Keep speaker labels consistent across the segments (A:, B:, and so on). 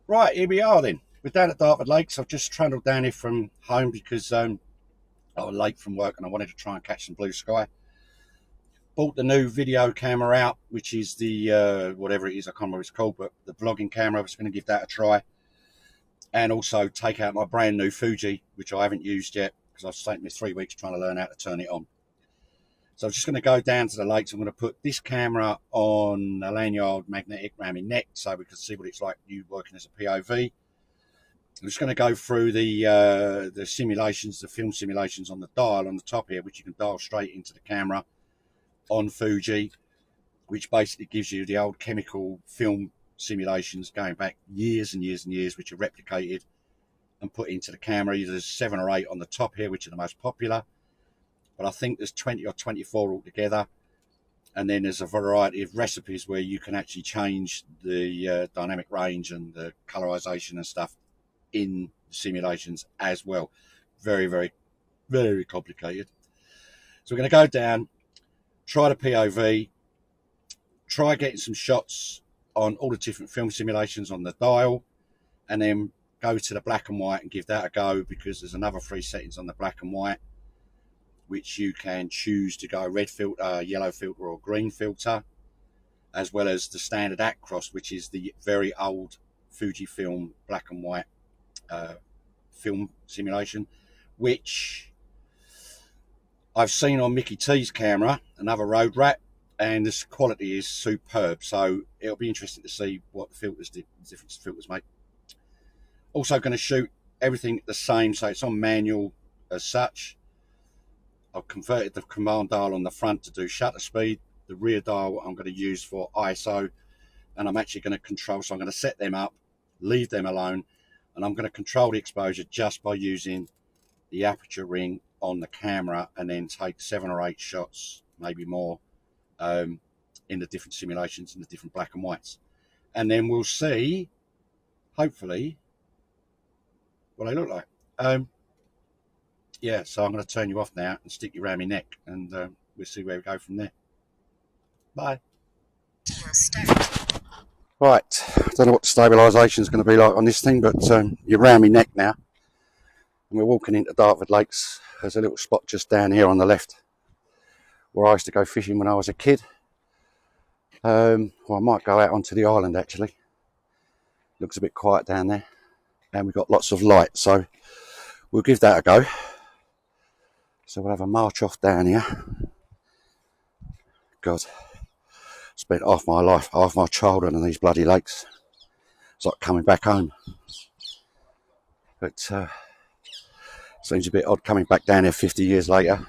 A: Right, here we are then. We're down at Dartford Lakes. I've just trundled down here from home because I was late from work and I wanted to try and catch some blue sky. Bought the new video camera out, which is the, whatever it is, I can't remember what it's called, but the vlogging camera. I was going to give that a try. And also take out my brand new Fuji, which I haven't used yet because I've taken me 3 weeks trying to learn how to turn it on. So I'm just going to go down to the lakes. I'm going to put this camera on a lanyard magnetic around my neck so we can see what it's like you working as a POV. I'm just going to go through the simulations, the film simulations on the dial on the top here, which you can dial straight into the camera on Fuji, which basically gives you the old chemical film simulations going back years and years and years, which are replicated and put into the camera. There's 7 or 8 on the top here, which are the most popular, but I think there's 20 or 24 altogether. And then there's a variety of recipes where you can actually change the dynamic range and the colorization and stuff in simulations as well. Very, very, very complicated. So we're going to go down, try the POV, try getting some shots on all the different film simulations on the dial, and then go to the black and white and give that a go, because there's another 3 settings on the black and white, which you can choose to go red filter, yellow filter, or green filter, as well as the standard Acros, which is the very old Fujifilm black and white film simulation, which I've seen on Mickey T's camera, another Road Rat, and this quality is superb. So it'll be interesting to see what the different filters make. Also going to shoot everything the same, so it's on manual as such. I've converted the command dial on the front to do shutter speed. The rear dial I'm going to use for ISO, and I'm actually going to control, so I'm going to set them up, leave them alone, and I'm going to control the exposure just by using the aperture ring on the camera, and then take 7 or 8 shots, maybe more, in the different simulations and the different black and whites. And then we'll see, hopefully, what they look like. Yeah, so I'm going to turn you off now and stick you around my neck, and we'll see where we go from there. Bye. Right, I don't know what the stabilisation is going to be like on this thing, but you're around my neck now. And we're walking into Dartford Lakes. There's a little spot just down here on the left where I used to go fishing when I was a kid. Well, I might go out onto the island actually. Looks a bit quiet down there. And we've got lots of light, so we'll give that a go. So we'll have a march off down here. God, spent half my life, half my childhood on these bloody lakes. It's like coming back home. But seems a bit odd coming back down here 50 years later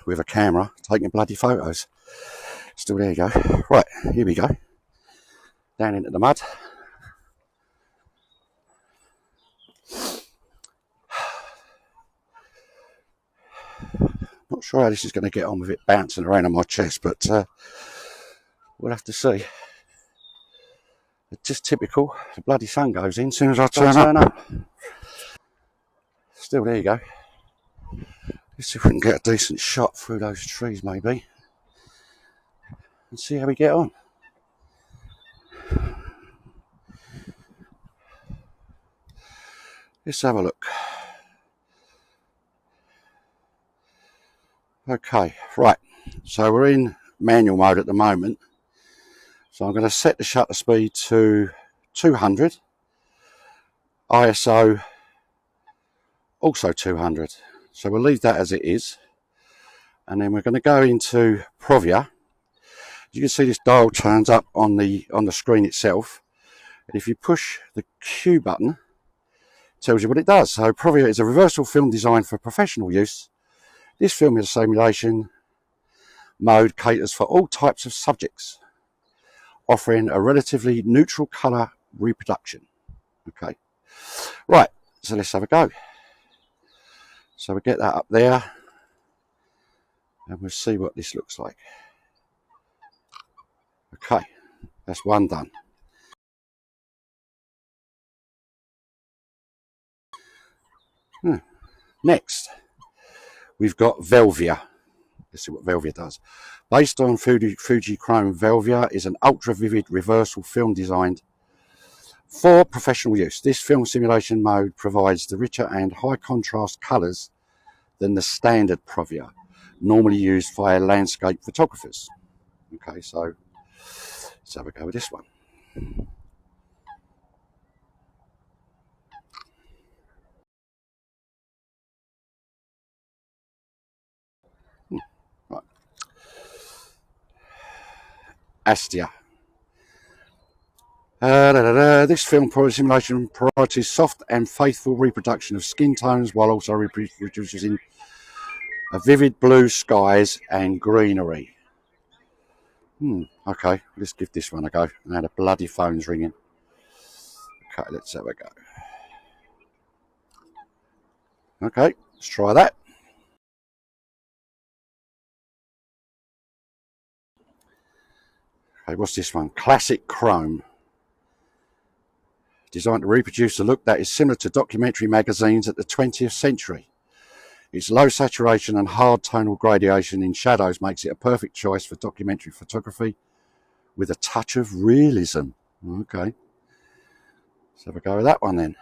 A: with a camera taking bloody photos. Still, there you go. Right, here we go. Down into the mud. Not sure how this is going to get on with it bouncing around on my chest, but we'll have to see. It's just typical. The bloody sun goes in as soon as I turn up. Still, there you go. Let's see if we can get a decent shot through those trees maybe, and see how we get on. Let's have a look. Okay, right, so we're in manual mode at the moment, so I'm going to set the shutter speed to 200, ISO also 200, so we'll leave that as it is, and then we're going to go into Provia. You can see this dial turns up on the screen itself, and if you push the Q button, it tells you what it does. So Provia is a reversal film designed for professional use. This film is a simulation mode, caters for all types of subjects, offering a relatively neutral colour reproduction. Okay, right, so let's have a go. So we get that up there, and we'll see what this looks like. Okay, that's one done. Next, we've got Velvia. Let's see what Velvia does. Based on Fuji Chrome, Velvia is an ultra-vivid reversal film designed For professional use, this film simulation mode provides the richer and high contrast colours than the standard POV, normally used by landscape photographers. Okay, so let's have a go with this one. Right. Astia. This film simulation prioritizes soft and faithful reproduction of skin tones while also reproducing a vivid blue skies and greenery. Okay, let's give this one a go. Now the bloody phone's ringing. Okay, let's have a go. Okay, let's try that. Okay, what's this one? Classic Chrome. Designed to reproduce a look that is similar to documentary magazines at the 20th century. Its low saturation and hard tonal gradation in shadows makes it a perfect choice for documentary photography with a touch of realism. Okay, let's have a go with that one then.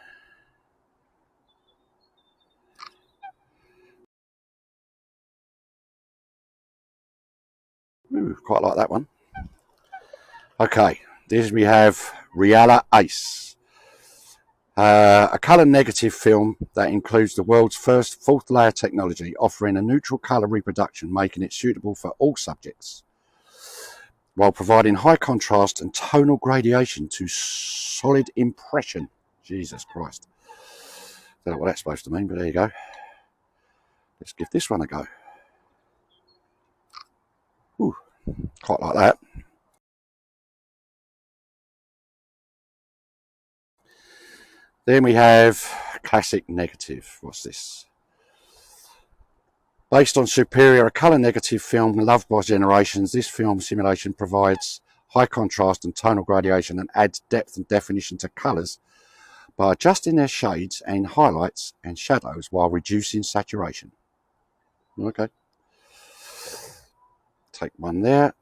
A: Ooh, quite like that one. Okay, this we have Reala Ace. A colour negative film that includes the world's first fourth layer technology, offering a neutral colour reproduction, making it suitable for all subjects, while providing high contrast and tonal gradation to solid impression. Jesus Christ. Don't know what that's supposed to mean, but there you go. Let's give this one a go. Ooh, quite like that. Then we have Classic Negative. What's this? Based on Superior, a colour negative film loved by generations, this film simulation provides high contrast and tonal gradation and adds depth and definition to colours by adjusting their shades and highlights and shadows while reducing saturation. Okay. Take one there.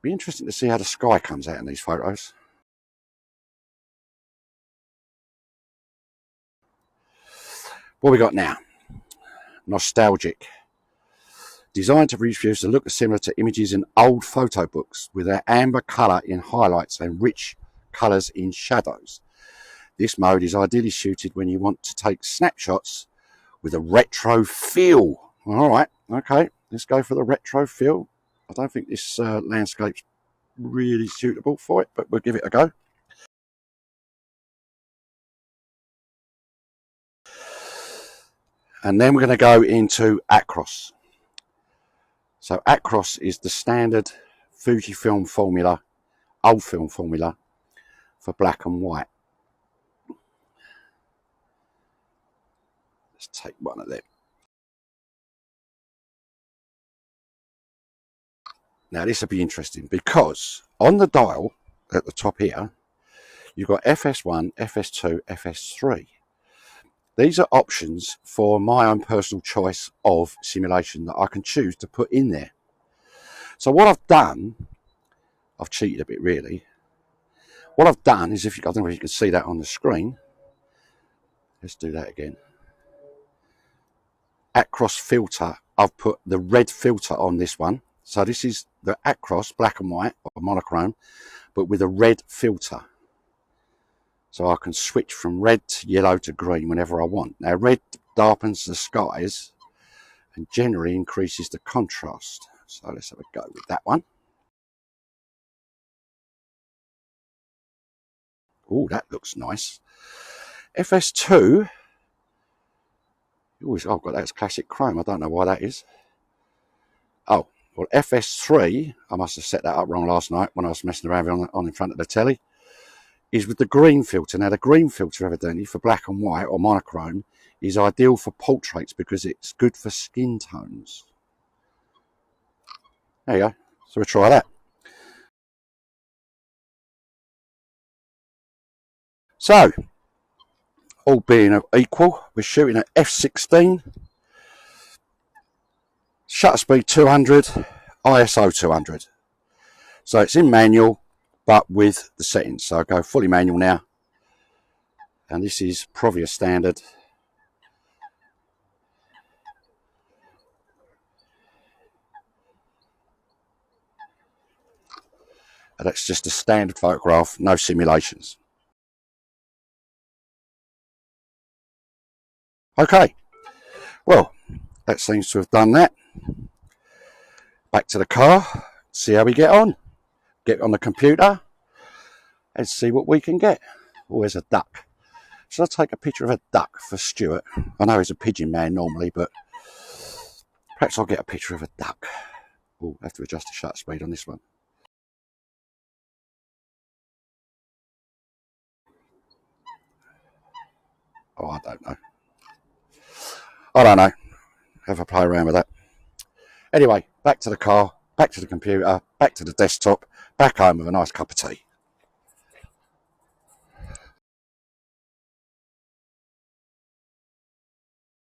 A: Be interesting to see how the sky comes out in these photos. What we got now? Nostalgic. Designed to reproduce a look similar to images in old photo books with their amber colour in highlights and rich colours in shadows. This mode is ideally suited when you want to take snapshots with a retro feel. Alright, okay, let's go for the retro feel. I don't think this landscape's really suitable for it, but we'll give it a go. And then we're going to go into Acros. So Acros is the standard Fujifilm formula, old film formula for black and white. Let's take one of them. Now this will be interesting because on the dial at the top here, you've got FS1, FS2, FS3. These are options for my own personal choice of simulation that I can choose to put in there. So what I've done, I've cheated a bit really. What I've done is, I don't know if you can see that on the screen. Let's do that again. Acros filter, I've put the red filter on this one. So this is the Acros black and white or monochrome, but with a red filter. So I can switch from red to yellow to green whenever I want. Now red darkens the skies and generally increases the contrast. So let's have a go with that one. Oh, that looks nice. FS2. Oh, I've got that's classic chrome. I don't know why that is. Oh, well, FS3, I must have set that up wrong last night when I was messing around on in front of the telly, is with the green filter. Now, the green filter, evidently, for black and white or monochrome, is ideal for portraits because it's good for skin tones. There you go. So we'll try that. So, all being equal, we're shooting at f16, shutter speed 200, ISO 200. So it's in manual, but with the settings. So I'll go fully manual now. And this is probably a standard. And that's just a standard photograph, no simulations. Okay, well, that seems to have done that. Back to the car, see how we get on. Get on the computer and see what we can get. Oh, there's a duck. Should I take a picture of a duck for Stuart? I know he's a pigeon man normally, but perhaps I'll get a picture of a duck. Oh, I have to adjust the shutter speed on this one. Oh, I don't know. I don't know. Have a play around with that. Anyway, back to the car, back to the computer, back to the desktop, back home with a nice cup of tea.